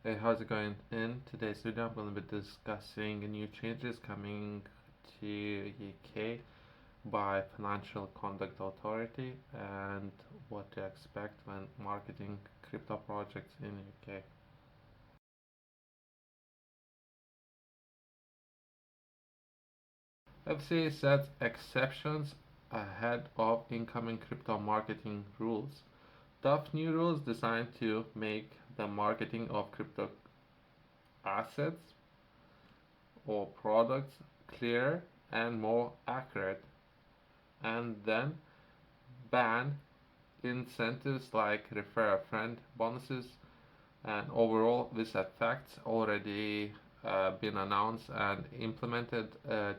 Hey, how's it going? In today's video, I'm going to be discussing new changes coming to UK by Financial Conduct Authority and what to expect when marketing crypto projects in UK. FCA sets exceptions ahead of incoming crypto marketing rules. Tough new rules designed to make the marketing of crypto assets or products clearer and more accurate, and then ban incentives like refer a friend bonuses, and overall this affects already been announced and implemented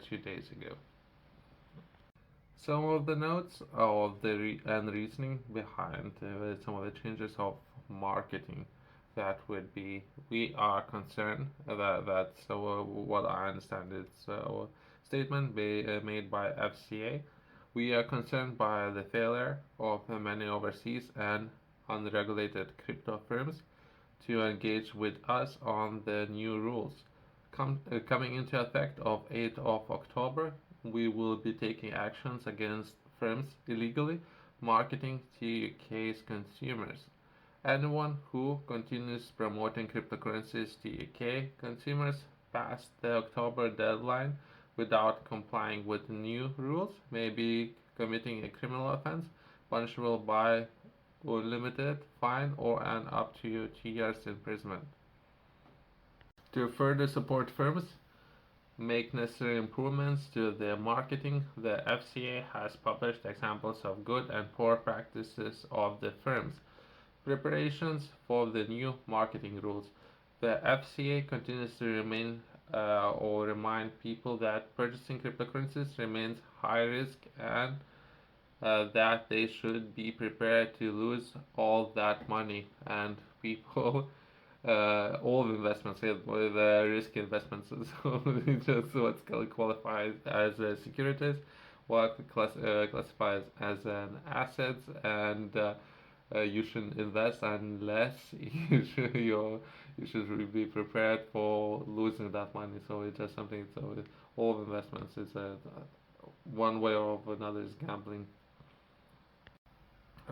2 days ago. Some of the notes of the and reasoning behind some of the changes of marketing that would be we are concerned that so what I understand is a statement made by FCA. We are concerned by the failure of many overseas and unregulated crypto firms to engage with us on the new rules. Coming into effect of 8th of October, we will be taking actions against firms illegally marketing to UK's consumers. Anyone who continues promoting cryptocurrencies to UK consumers past the October deadline without complying with the new rules may be committing a criminal offence punishable by a limited fine or an up to 2 years imprisonment. To further support firms make necessary improvements to their marketing, the FCA has published examples of good and poor practices of the firms. Preparations for the new marketing rules. The FCA continues to remind people that purchasing cryptocurrencies remains high risk and that they should be prepared to lose all that money, and people all investments with risky investments. So just what's qualified as securities, what classifies as an asset, and you shouldn't invest unless you should be prepared for losing that money. So it's just something. So all investments is one way or another is gambling.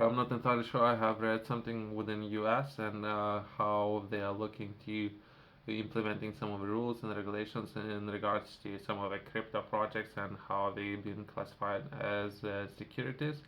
I'm not entirely sure. I have read something within US and how they are looking to implementing some of the rules and regulations in regards to some of the crypto projects and how they've been classified as securities.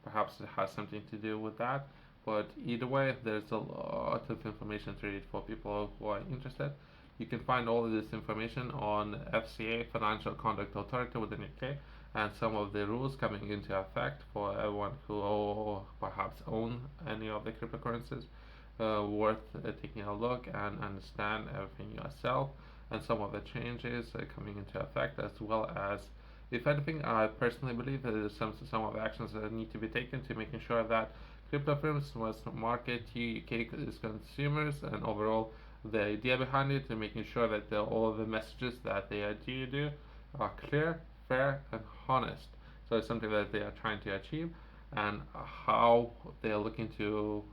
Perhaps it has something to do with that. But either way, there's a lot of information to read for people who are interested. You can find all of this information on FCA, Financial Conduct Authority within UK, and some of the rules coming into effect for everyone who perhaps own any of the cryptocurrencies. Worth taking a look and understand everything yourself, and some of the changes coming into effect, as well as, if anything, I personally believe that there's some of the actions that need to be taken to making sure that crypto firms must market to UK consumers, and overall the idea behind it, and making sure that all of the messages that they do are clear, fair, and honest. So it's something that they are trying to achieve, and how they are looking to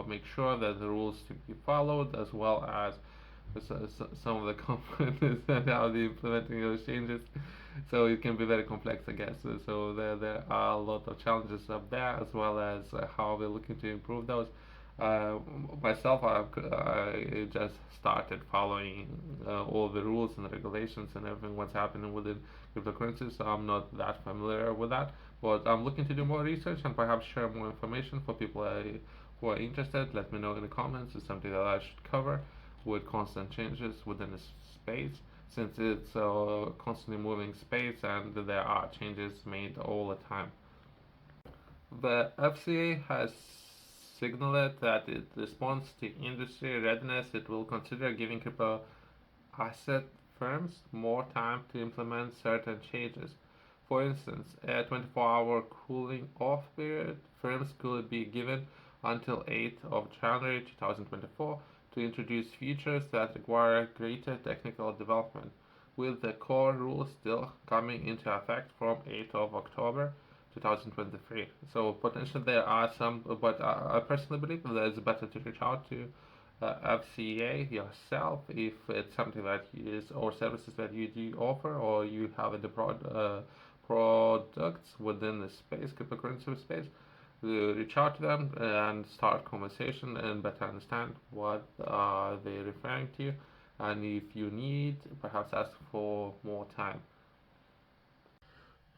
make sure that the rules to be followed, as well as some of the components and how they implementing those changes. So it can be very complex, I guess. So there are a lot of challenges up there, as well as how we're looking to improve those. Uh, Myself, I just started following all the rules and regulations and everything what's happening within cryptocurrencies, so I'm not that familiar with that. But I'm looking to do more research and perhaps share more information for people who are interested. Let me know in the comments. It's something that I should cover with constant changes within the space, since it's a constantly moving space and there are changes made all the time. The FCA has signaled that in response to industry readiness, it will consider giving crypto asset firms more time to implement certain changes. For instance, a 24-hour cooling off period firms could be given until 8th of January 2024 to introduce features that require greater technical development, with the core rules still coming into effect from 8th of October 2023. So potentially there are some, but I personally believe that it's better to reach out to FCA yourself if it's something that is or services that you do offer or you have in the products within the space, cryptocurrency space. Reach out to them and start conversation and better understand what they're referring to, and if you need, perhaps ask for more time.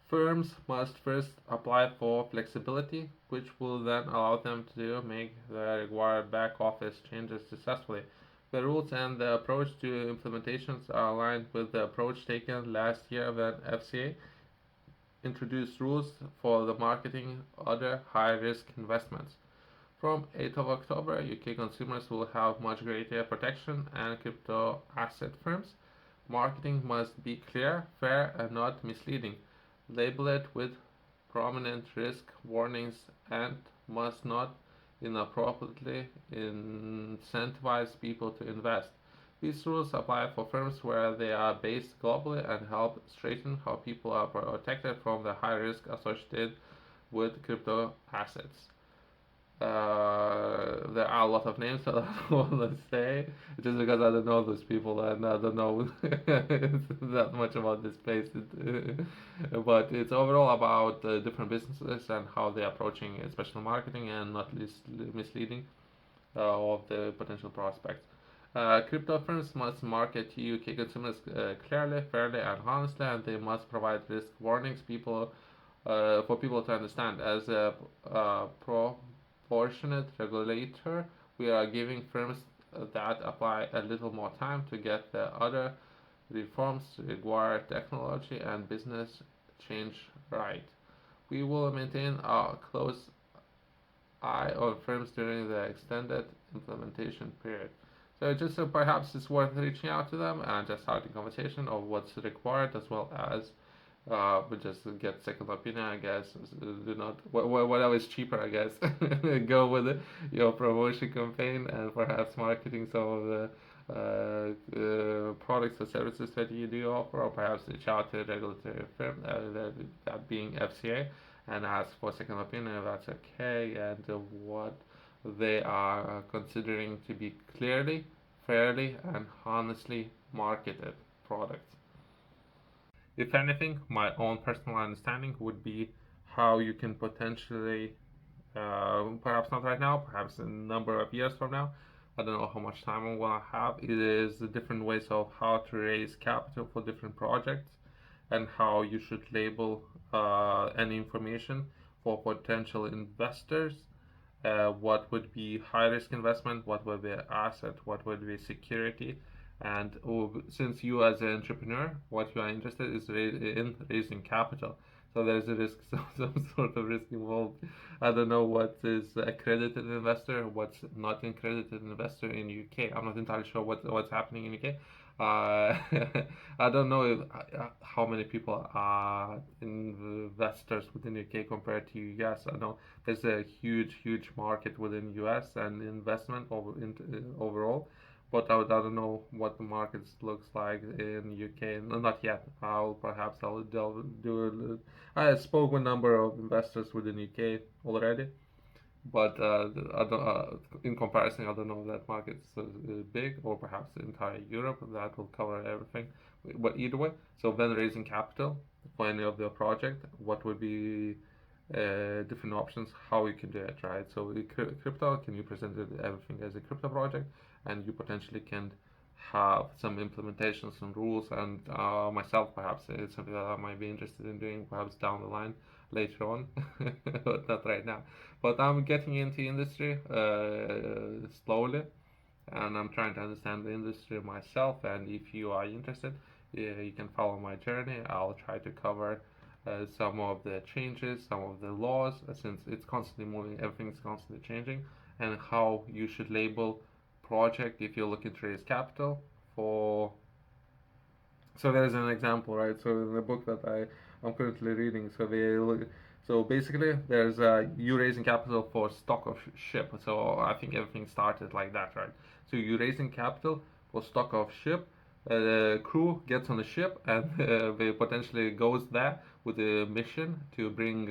Firms must first apply for flexibility, which will then allow them to make the required back office changes successfully. The rules and the approach to implementations are aligned with the approach taken last year when FCA introduced rules for the marketing other high-risk investments. From 8th of October, UK consumers will have much greater protection, and crypto asset firms marketing must be clear, fair, and not misleading. Label it with prominent risk warnings and must not inappropriately incentivize people to invest. These rules apply for firms where they are based globally and help straighten how people are protected from the high risk associated with crypto assets. There are a lot of names that I don't want to say just because I don't know those people and I don't know that much about this space. But it's overall about different businesses and how they're approaching especially marketing and not least misleading of the potential prospects. Crypto firms must market to UK consumers clearly, fairly, and honestly, and they must provide risk warnings for people to understand. As a proportionate regulator, we are giving firms that apply a little more time to get the other reforms require technology and business change right. We will maintain a close eye on firms during the extended implementation period. So just perhaps it's worth reaching out to them and just starting conversation of what's required as well as but just get second opinion, I guess. Do not whatever is cheaper, I guess. Go with it, your promotion campaign and perhaps marketing some of the products or services that you do offer, or perhaps reach out to a regulatory firm, that being FCA, and ask for second opinion if that's okay and what they are considering to be clearly, fairly, and honestly marketed products. If anything, my own personal understanding would be how you can potentially, perhaps not right now, perhaps a number of years from now, I don't know how much time I will have. It is the different ways of how to raise capital for different projects and how you should label any information for potential investors. What would be high risk investment, what would be asset, what would be security, and since you as an entrepreneur, what you are interested is in raising capital. So there's a risk, some sort of risk involved. I don't know what is accredited investor, what's not accredited investor in UK. I'm not entirely sure what's happening in UK. I don't know how many people are investors within UK compared to US. I know there's a huge market within US and investment overall, but I don't know what the market looks like in UK. No, not yet. I'll do. I spoke with a number of investors within UK already, but I don't, in comparison, I don't know if that market's so big, or perhaps the entire Europe that will cover everything. But either way, so when raising capital for any of the project, what would be different options, how you can do it, right? So crypto, can you present everything as a crypto project, and you potentially can have some implementations, some rules, and myself perhaps it's something that I might be interested in doing perhaps down the line later on, but not right now. But I'm getting into industry slowly, and I'm trying to understand the industry myself. And if you are interested, you can follow my journey. I'll try to cover some of the changes, some of the laws, since it's constantly moving, everything's constantly changing, and how you should label project if you're looking to raise capital for. So there's an example, right? So in the book that I'm currently reading, so basically there's you raising capital for stock of ship. So I think everything started like that, right? So you raising capital for stock of ship. The crew gets on the ship and they potentially goes there with a mission to bring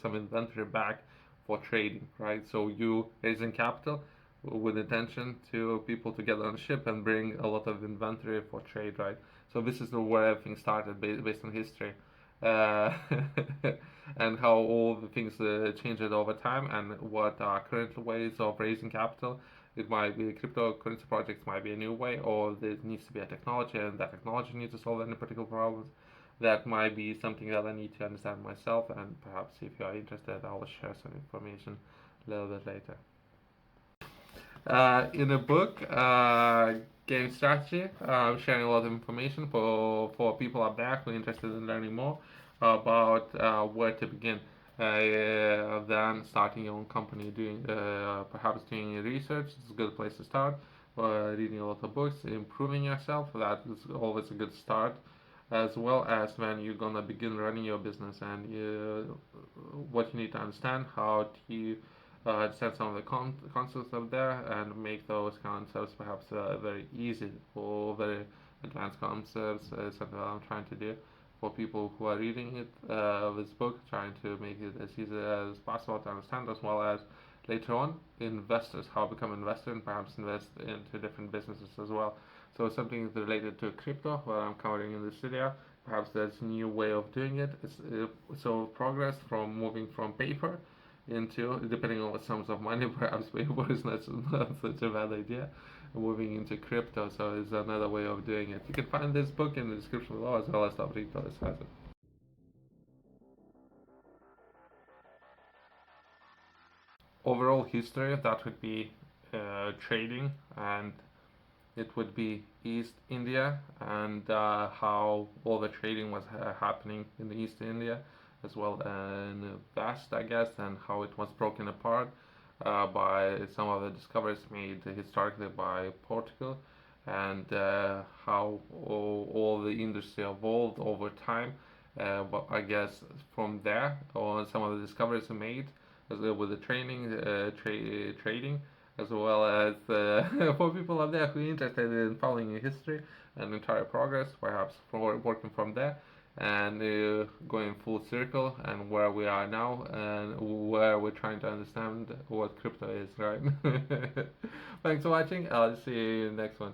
some inventory back for trading, right? So you raising capital with intention to people to get on a ship and bring a lot of inventory for trade, right? So this is where everything started based on history, uh, and how all the things changed over time, and what are current ways of raising capital. It might be cryptocurrency projects might be a new way, or there needs to be a technology, and that technology needs to solve any particular problems. That might be something that I need to understand myself, and perhaps if you are interested, I will share some information a little bit later. In a book, Game Strategy, I'm sharing a lot of information for people out there who are interested in learning more about where to begin. Then starting your own company, doing perhaps doing research is a good place to start. Reading a lot of books, improving yourself, that is always a good start. As well as when you're gonna begin running your business, and what you need to understand, how to set some of the concepts up there and make those concepts perhaps very easy or very advanced concepts. Something that I'm trying to do for people who are reading it, this book, trying to make it as easy as possible to understand, as well as later on investors, how to become an investor and perhaps invest into different businesses as well. So something related to crypto, what I'm covering in this video. Perhaps there's a new way of doing it. So progress from moving from paper into, depending on what sums of money, perhaps paper is not such a bad idea. Moving into crypto, so it's another way of doing it. You can find this book in the description below, as well as the link to this has it. Overall history, that would be trading, and it would be East India, and how all the trading was happening in the East India, as well in the West, I guess, and how it was broken apart by some of the discoveries made historically by Portugal, and how all the industry evolved over time. But I guess from there, or some of the discoveries made with the trading, as well as for people out there who are interested in following history and entire progress, perhaps for working from there and going full circle and where we are now and where we're trying to understand what crypto is, right? Thanks for watching. I'll see you in the next one.